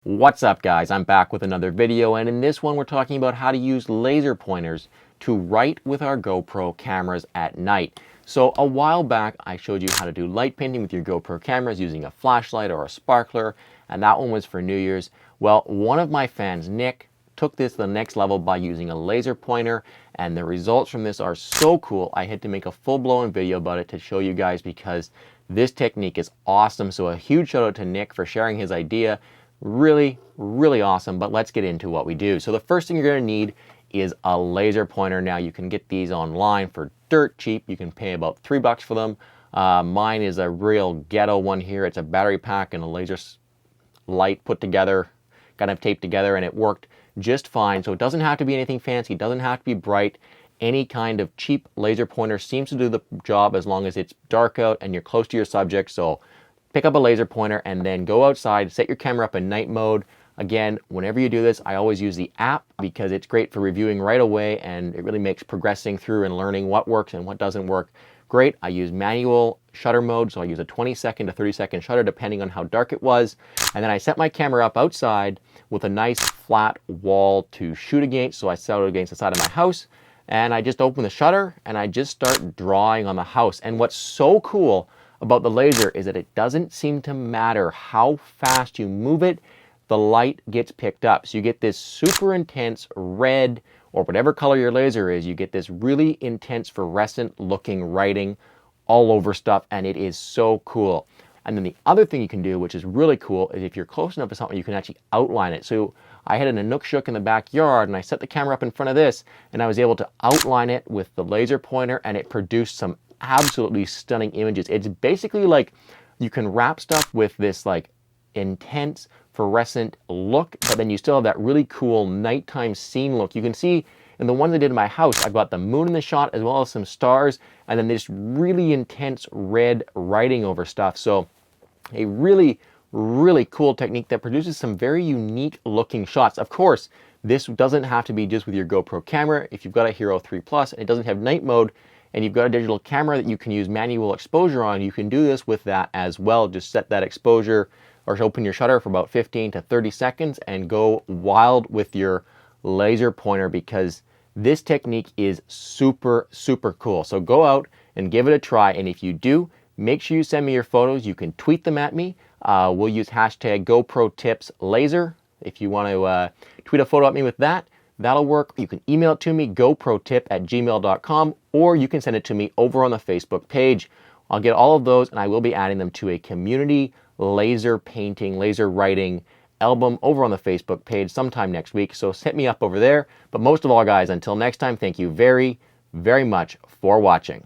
What's up guys, I'm back with another video, and in this one we're talking about how to use laser pointers to write with our GoPro cameras at night. So a while back I showed you how to do light painting with your GoPro cameras using a flashlight or a sparkler, and that one was for New Year's. Well, one of my fans, Nick, took this to the next level by using a laser pointer, and the results from this are so cool. I had to make a full-blown video about it to show you guys because this technique is awesome. So a huge shout out to Nick for sharing his idea. Really awesome, but let's get into what we do. So the first thing you're going to need is a laser pointer. Now you can get these online for dirt cheap. You can pay about $3 for them. Mine is a real ghetto one here. It's a battery pack and a laser light put together, kind of taped together, and it worked just fine. So it doesn't have to be anything fancy. It doesn't have to be bright. Any kind of cheap laser pointer seems to do the job as long as it's dark out and you're close to your subject. So pick up a laser pointer and then go outside, set your camera up in night mode. Again, whenever you do this, I always use the app because it's great for reviewing right away, and it really makes progressing through and learning what works and what doesn't work great. I use manual shutter mode, so I use a 20-second to 30-second shutter depending on how dark it was. And then I set my camera up outside with a nice flat wall to shoot against, so I set it against the side of my house. And I just open the shutter and I just start drawing on the house. And what's so cool about the laser is that it doesn't seem to matter how fast you move it, the light gets picked up. So you get this super intense red, or whatever color your laser is, you get this really intense fluorescent looking writing all over stuff, and it is so cool. And then the other thing you can do, which is really cool, is if you're close enough to something, you can actually outline it. So I had an Inuk Shuk in the backyard, and I set the camera up in front of this, and I was able to outline it with the laser pointer, and it produced some absolutely stunning images. It's basically like you can wrap stuff with this like intense fluorescent look, but then you still have that really cool nighttime scene look. You can see in the ones I did in my house, I've got the moon in the shot as well as some stars, and then this really intense red writing over stuff. So a really cool technique that produces some very unique looking shots. Of course, this doesn't have to be just with your GoPro camera. If you've got a Hero 3 Plus and it doesn't have night mode, and you've got a digital camera that you can use manual exposure on, you can do this with that as well. Just set that exposure or open your shutter for about 15 to 30 seconds and go wild with your laser pointer, because this technique is super cool. So go out and give it a try, and if you do, make sure you send me your photos. You can tweet them at me. We'll use hashtag GoProTips laser. If you want to tweet a photo at me with that, that'll work. You can email it to me, goprotip@gmail.com, or you can send it to me over on the Facebook page. I'll get all of those, and I will be adding them to a community laser painting, laser writing album over on the Facebook page sometime next week. So hit me up over there. But most of all, guys, until next time, thank you very much for watching.